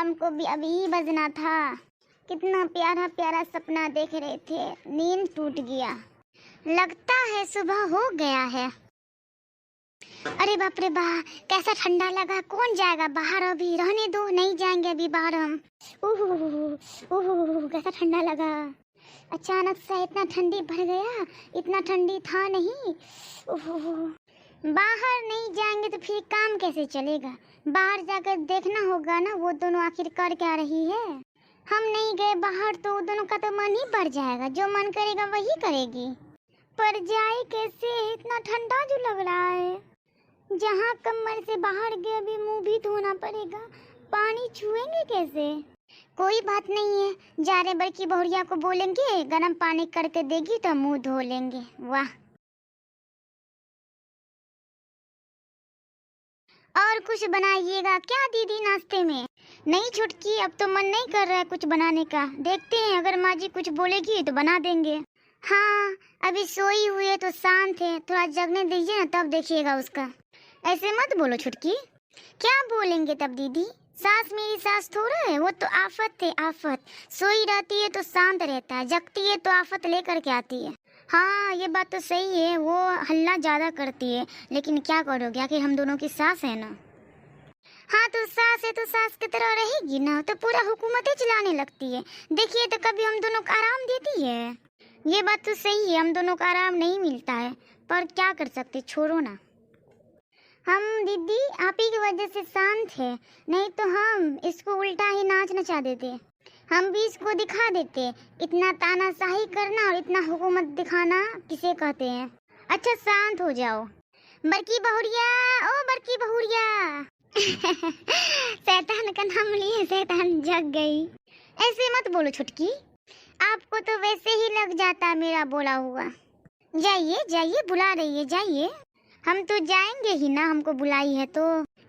Alarm को भी अभी बजना था। कितना प्यारा प्यारा सपना देख रहे थे, नींद टूट गया। लगता है सुबह हो गया है। अरे बाप रे बाप, कैसा ठंडा लगा। कौन जाएगा बाहर अभी? रहने दो, नहीं जाएंगे अभी बाहर हम। कैसा ठंडा लगा। अचानक से इतना ठंडी भर गया, इतना ठंडी था नहीं। बाहर नहीं जाएंगे तो फिर काम कैसे चलेगा? बाहर जाकर देखना होगा ना वो दोनों आखिर कर क्या रही है। हम नहीं गए बाहर तो दोनों का तो मन ही बढ़ जाएगा, जो मन करेगा वही करेगी। पर जाए कैसे? इतना ठंडा जो लग रहा है। जहाँ कमर से बाहर गए अभी मुंह भी धोना पड़ेगा, पानी छुएंगे कैसे? कोई बात नहीं है, जा रहे बड़की बहुरिया को बोलेंगे गर्म पानी करके देगी तो मुंह धो लेंगे। वाह। और कुछ बनाइएगा क्या दीदी नाश्ते में? नहीं छुटकी, अब तो मन नहीं कर रहा है कुछ बनाने का। देखते हैं, अगर माँ जी कुछ बोलेगी तो बना देंगे। हाँ, अभी सोई हुई है तो शांत है, थोड़ा जगने दीजिए ना, तब देखिएगा उसका। ऐसे मत बोलो छुटकी। क्या बोलेंगे तब दीदी? सास मेरी सास थोड़ा है, वो तो आफत है आफत। सोई रहती है तो शांत रहता है, जगती है तो आफत लेकर के आती है। हाँ ये बात तो सही है, वो हल्ला ज्यादा करती है, लेकिन क्या करोगे, आखिर हम दोनों की सास है ना। हाँ तो सास है तो सास की तरह रहेगी ना, तो पूरा हुकूमत ही चलाने लगती है। देखिए तो कभी हम दोनों को आराम देती है। ये बात तो सही है, हम दोनों को आराम नहीं मिलता है, पर क्या कर सकते, छोड़ो ना। हम दीदी आप ही की वजह से शांत है, नहीं तो हम इसको उल्टा ही नाच नचा देते। हम भी इसको दिखा देते। इतना तानाशाही करना और इतना हुकूमत दिखाना किसे कहते हैं? अच्छा शांत हो जाओ। बड़की बहुरिया, ओ बड़की बहुरिया। शैतान का नाम लिए शैतान जग गई। ऐसे मत बोलो छुटकी, आपको तो वैसे ही लग जाता मेरा बोला हुआ। जाइए जाइए, बुला रही है, जाइए। हम तो जाएंगे ही ना, हमको बुलाई है तो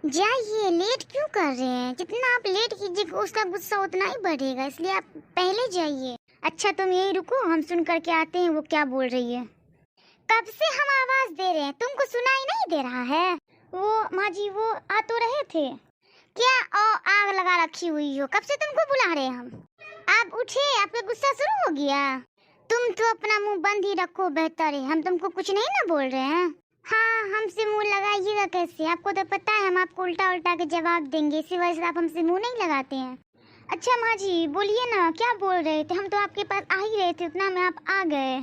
जाइए। लेट क्यों कर रहे हैं? जितना आप लेट कीजिएगा उसका गुस्सा उतना ही बढ़ेगा, इसलिए आप पहले जाइए। अच्छा तुम यही रुको, हम सुन करके आते हैं वो क्या बोल रही है। कब से हम आवाज दे रहे हैं, तुमको सुनाई नहीं दे रहा है? वो माँ जी वो आ तो रहे थे। क्या आग लगा रखी हुई हो, कब से तुमको बुला रहे हैं हम। आप उठे, आपका गुस्सा शुरू हो गया। तुम तो अपना मुंह बंद ही रखो, बेहतर है। हम तुमको कुछ नहीं ना बोल रहे हैं। हाँ हमसे मुंह लगाइएगा कैसे? आपको तो पता है हम आपको उल्टा उल्टा के जवाब देंगे, इसी वजह से आप हमसे मुंह नहीं लगाते हैं। अच्छा माँ जी बोलिए ना, क्या बोल रहे थे? हम तो आपके पास आ ही रहे थे, उतना में आप आ गए।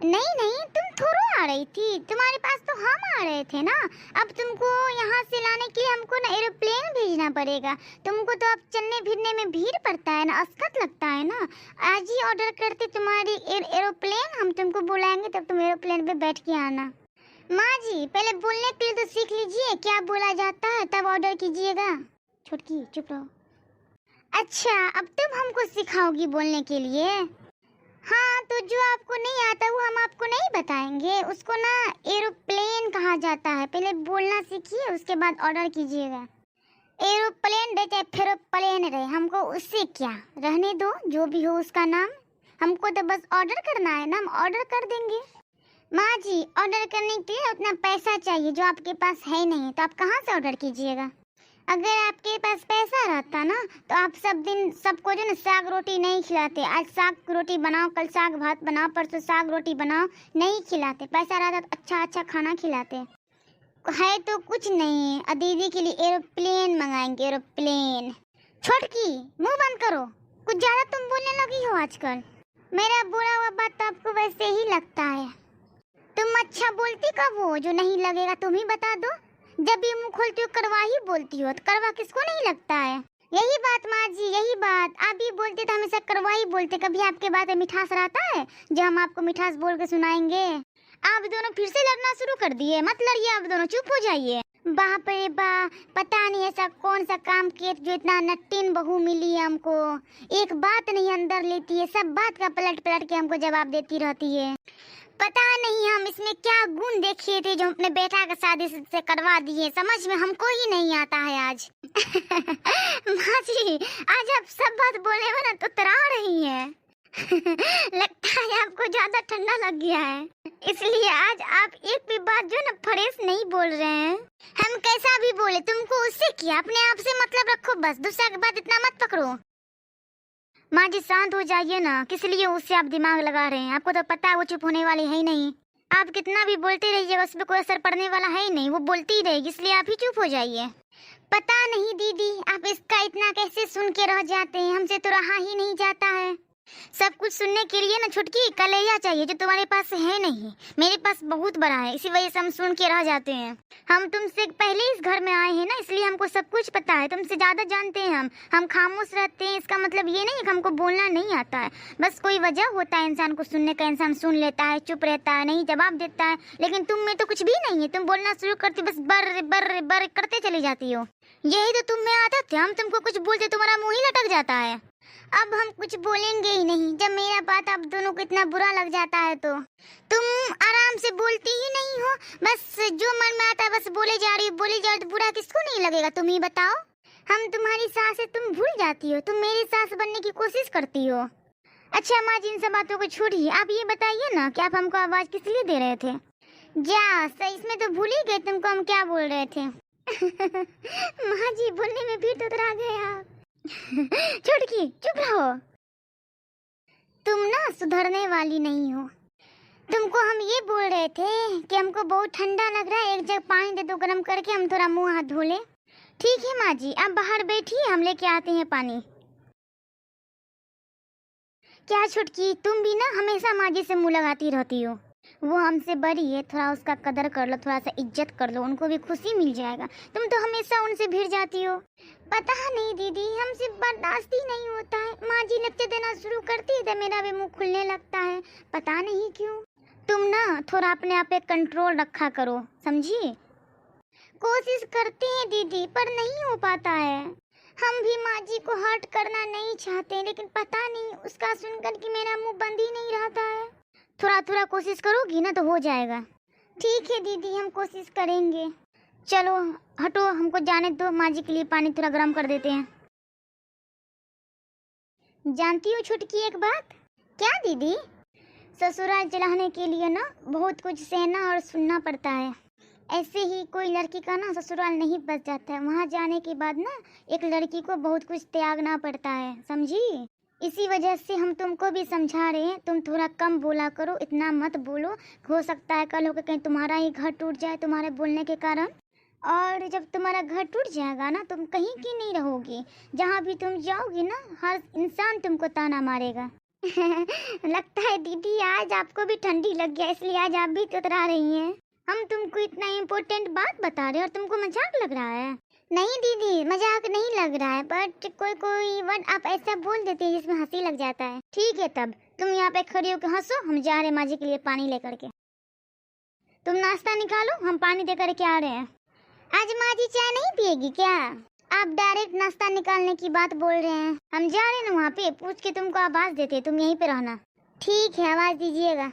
नहीं नहीं, तुम थोड़ा आ रही थी, तुम्हारे पास तो हम आ रहे थे ना। अब तुमको यहाँ से लाने के लिए हमको ना एरोप्लेन भेजना पड़ेगा। तुमको तो अब चलने फिरने में भीड़ पड़ता है ना, अस्कत लगता है ना। आज ही ऑर्डर करते तुम्हारी एरोप्लेन, हम तुमको बुलाएंगे तब तुम एरोप्लेन पे बैठ के आना। माँ जी पहले बोलने के लिए तो सीख लीजिए, क्या बोला जाता है तब ऑर्डर कीजिएगा। छुटकी चुप रहो। अच्छा अब तुम हमको सिखाओगी बोलने के लिए? हाँ तो जो आपको नहीं आता वो हम आपको नहीं बताएंगे, उसको ना एरोप्लेन कहा जाता है। पहले बोलना सीखिए उसके बाद ऑर्डर कीजिएगा। एरोप्लेन रहे चाहे फिर प्लेन रहे, हमको उससे क्या, रहने दो जो भी हो उसका नाम। हमको तो बस ऑर्डर करना है ना, हम ऑर्डर कर देंगे। माँ जी ऑर्डर करने के लिए उतना पैसा चाहिए जो आपके पास है नहीं, तो आप कहाँ से ऑर्डर कीजिएगा? अगर आपके पास पैसा रहता ना तो आप सब दिन सबको जो ना साग रोटी नहीं खिलाते। आज साग रोटी बनाओ, कल साग भात बनाओ, परसों साग रोटी बनाओ, नहीं खिलाते। पैसा रहता तो अच्छा अच्छा खाना खिलाते। है तो कुछ नहीं, दीदी के लिए एरोप्लेन मंगाएंगे, एरोप्लेन। छोटकी मुंह बंद करो, कुछ ज्यादा तुम बोलने लगी हो आजकल। मेरा बुरा हुआ बात तो आपको वैसे ही लगता है। तुम अच्छा बोलती कब हो, जो नहीं लगेगा तुम ही बता दो। जब भी मुंह खोलती हो करवा ही बोलती हो, तो करवा किसको नहीं लगता है? यही बात माँ जी, यही बात। आप भी बोलते तो हमेशा करवा ही बोलते, कभी आपके बात में मिठास रहता है जो हम आपको मिठास बोल के सुनाएंगे? आप दोनों फिर से लड़ना शुरू कर दिए, मत लड़िए, आप दोनों चुप हो जाइए। बाप रे बा, पता नहीं ऐसा कौन सा काम किए जो इतना नट्टीन बहू मिली है हमको। एक बात नहीं अंदर लेती है, सब बात का पलट पलट के हमको जवाब देती रहती है। पता नहीं हम इसमें क्या गुण देखे थे जो अपने बेटा का शादी से करवा दिए, समझ में हमको ही नहीं आता है आज। माँ जी आज आप सब बात बोलने में ना तो तरा रही हैं। लगता है आपको ज्यादा ठंडा लग गया है, इसलिए आज आप एक भी बात जो ना फ्रेश नहीं बोल रहे हैं। हम कैसा भी बोले, तुमको उससे किया, अपने आप से मतलब रखो बस, दूसरा की बात इतना मत पकड़ो। माँ जी शांत हो जाइए ना, किस लिए उससे आप दिमाग लगा रहे हैं? आपको तो पता है वो चुप होने वाली है ही नहीं। आप कितना भी बोलते रहिएगा उस पर कोई असर पड़ने वाला है ही नहीं, वो बोलती ही रहेगी, इसलिए आप ही चुप हो जाइए। पता नहीं दीदी आप इसका इतना कैसे सुन के रह जाते हैं, हमसे तो रहा ही नहीं जाता है। सब कुछ सुनने के लिए ना छुटकी कलेजा चाहिए, जो तुम्हारे पास है नहीं। मेरे पास बहुत बड़ा है, इसी वजह से हम सुन के रह जाते हैं। हम तुमसे पहले इस घर में आए हैं ना, इसलिए हमको सब कुछ पता है, तुमसे ज्यादा जानते हैं हम खामोश रहते हैं, इसका मतलब ये नहीं कि हमको बोलना नहीं आता है। बस कोई वजह होता है इंसान को सुनने का, इंसान सुन लेता है, चुप रहता है, नहीं जवाब देता है। लेकिन तुम में तो कुछ भी नहीं है, तुम बोलना शुरू करती बस बर बर बर करते चली जाती हो। यही तो तुम में आदत है, हम तुमको कुछ बोलते तुम्हारा मुंह ही लटक जाता है। अब हम कुछ बोलेंगे ही नहीं, जब मेरा बात आप दोनों को इतना बुरा लग जाता है तो। तुम आराम से बोलती ही नहीं हो, बस जो मन में आता है बस बोले जा रही हो, बोले जा रही हो। बुरा किसको नहीं लगेगा, तुम ही बताओ। हम तुम्हारी सास है, तुम भूल जाती हो, तुम मेरी सास बनने की कोशिश करती हो। अच्छा माँ जी इन सब बातों को छोड़िए, आप ये बताइए ना कि आप हमको आवाज किस लिए दे रहे थे? जा सही, इसमें तो भूल ही गए तुमको हम क्या बोल रहे थे। माँ जी बोलने में भी टुकरा गए आप। छुटकी चुप रहो, तुम ना सुधरने वाली नहीं हो। तुमको हम ये बोल रहे थे कि हमको बहुत ठंडा लग रहा है, एक जग पानी दे दो गर्म करके, हम थोड़ा मुंह हाथ धो ले। ठीक है माँ जी, आप बाहर बैठिए, हम लेके आते हैं पानी। क्या छुटकी तुम भी ना हमेशा माँ जी से मुंह लगाती रहती हो? वो हमसे बड़ी है, थोड़ा उसका कदर कर लो, थोड़ा सा इज्जत कर लो, उनको भी खुशी मिल जाएगा। तुम तो हमेशा उनसे भिड़ जाती हो। पता नहीं दीदी हमसे बर्दाश्त ही नहीं होता है, माँ जी लेक्चर देना शुरू करती है तो मेरा भी मुंह खुलने लगता है, पता नहीं क्यों। तुम ना थोड़ा अपने आप पे कंट्रोल रखा करो, समझी? कोशिश करते हैं दीदी पर नहीं हो पाता है। हम भी माँ जी को हर्ट करना नहीं चाहते, लेकिन पता नहीं उसका सुनकर कि मेरा मुंह बंद ही नहीं रहता है। थोड़ा थोड़ा कोशिश करोगी ना तो हो जाएगा। ठीक है दीदी हम कोशिश करेंगे। चलो हटो, हमको जाने दो, माँ जी के लिए पानी थोड़ा गर्म कर देते हैं। जानती हो छुटकी एक बात? क्या दीदी? ससुराल चलाने के लिए ना बहुत कुछ सहना और सुनना पड़ता है। ऐसे ही कोई लड़की का ना ससुराल नहीं बच जाता है, वहाँ जाने के बाद ना एक लड़की को बहुत कुछ त्यागना पड़ता है, समझी? इसी वजह से हम तुमको भी समझा रहे हैं, तुम थोड़ा कम बोला करो, इतना मत बोलो। हो सकता है कल होकर कहीं तुम्हारा ही घर टूट जाए तुम्हारे बोलने के कारण, और जब तुम्हारा घर टूट जाएगा ना तुम कहीं की नहीं रहोगी। जहाँ भी तुम जाओगी ना हर इंसान तुमको ताना मारेगा। लगता है दीदी आज आपको भी ठंडी लग गया, इसलिए आज आप भी कतरा रही हैं। हम तुमको इतना इम्पोर्टेंट बात बता रहे हैं और तुमको मजाक लग रहा है। नहीं दीदी मजाक नहीं लग रहा है, बट कोई कोई वर्ड आप ऐसा बोल देते हैं जिसमें हंसी लग जाता है। ठीक है तब तुम यहाँ पे खड़ी होकर हंसो, हम जा रहे हैं माँ जी के लिए पानी लेकर के। तुम नाश्ता निकालो, हम पानी दे करके आ रहे हैं। आज माँ जी चाय नहीं पिएगी क्या? आप डायरेक्ट नाश्ता निकालने की बात बोल रहे हैं। हम जा रहे हैं ना वहाँ पे, पूछ के तुमको आवाज देते, तुम यहीं पे रहना। ठीक है आवाज दीजिएगा।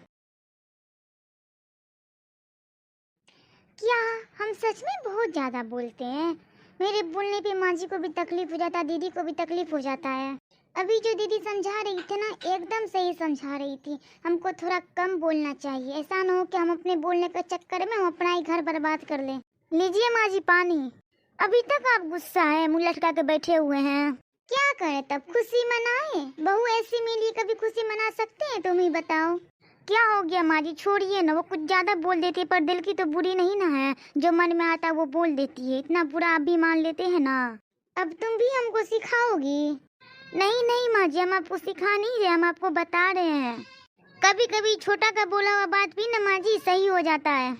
क्या हम सच में बहुत ज्यादा बोलते हैं? मेरे बोलने पे माँ जी को भी तकलीफ हो जाता है, दीदी को भी तकलीफ हो जाता है। अभी जो दीदी समझा रही थी ना एकदम सही समझा रही थी, हमको थोड़ा कम बोलना चाहिए। ऐसा ना हो कि हम अपने बोलने के चक्कर में हम अपना ही घर बर्बाद कर ले। लीजिए माँ जी पानी। अभी तक आप गुस्सा है, मुँह लटका के बैठे हुए हैं। क्या करें तब, खुशी मनाए? बहू ऐसी मिली कभी खुशी मना सकते हैं? तुम ही बताओ। क्या हो गया माँ जी, छोड़िए ना, वो कुछ ज्यादा बोल देती है पर दिल की तो बुरी नहीं ना है, जो मन में आता वो बोल देती है, इतना बुरा आप भी मान लेते हैं ना। अब तुम भी हमको सिखाओगी? नहीं नहीं माँ जी हम आपको सिखा नहीं रहे, हम आपको बता रहे हैं। कभी कभी छोटा का बोला हुआ बात भी ना माँ जी सही हो जाता है।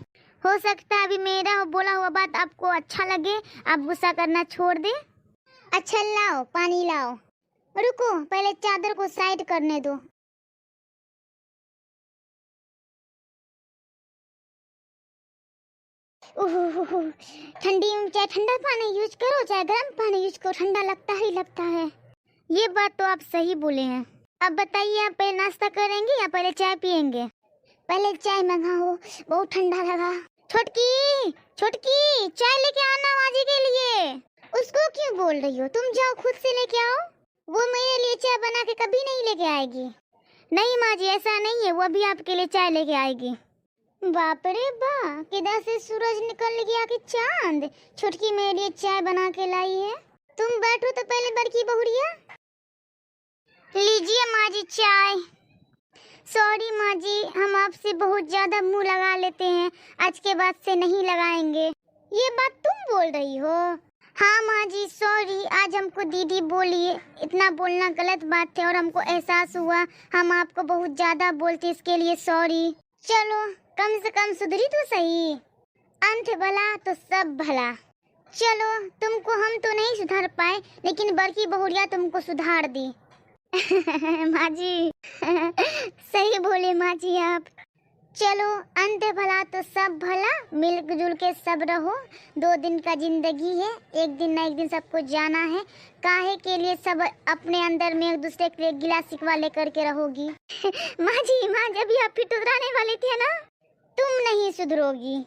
हो सकता है अभी मेरा बोला हुआ बात आपको अच्छा लगे, आप गुस्सा करना छोड़ दे। अच्छा लाओ पानी लाओ। रुको पहले चादर को साइड करने दो। ठंडी चाहे ठंडा पानी यूज करो चाहे गर्म पानी यूज करो, ठंडा लगता ही लगता है। ये बात तो आप सही बोले हैं। अब बताइए आप पहले नाश्ता करेंगे या पहले चाय पियेंगे? पहले चाय मंगाओ, बहुत ठंडा लगा। छोटकी छोटकी चाय लेके आना माजी के लिए। उसको क्यों बोल रही हो, तुम जाओ खुद से लेके आओ। वो मेरे लिए चाय बना के कभी नहीं लेके आएगी। नहीं माँ जी ऐसा नहीं है, वो अभी आपके लिए चाय लेके आएगी। बाप रे बा, किधर से सूरज निकल गया कि चांद। छुटकी मेरे लिए चाय बना के लाई है। तुम बैठो तो पहले बड़की बहुरिया। लीजिए माँ जी चाय। सॉरी माँ जी, हम आपसे बहुत ज्यादा मुंह लगा लेते हैं, आज के बाद से नहीं लगाएंगे। ये बात तुम बोल रही हो? हाँ माँ जी सॉरी, आज हमको दीदी बोली, इतना बोलना गलत बात है और हमको एहसास हुआ हम आपको बहुत ज्यादा बोलते, इसके लिए सॉरी। चलो कम से कम सुधरी तो सही। अंत भला तो सब भला। चलो तुमको हम तो नहीं सुधार पाए, लेकिन बड़की बहुरिया तुमको सुधार दी। माँ जी सही बोले माँ जी आप। चलो अंत भला तो सब भला, मिलजुल के सब रहो। 2 दिन का जिंदगी है, एक दिन ना एक दिन सबको जाना है। काहे के लिए सब अपने अंदर में एक दूसरे के लिए गिला शिकवा लेकर के रहोगी। माँ जी जब आप फिर सुधराने वाले थे ना, तुम नहीं सुधरोगी।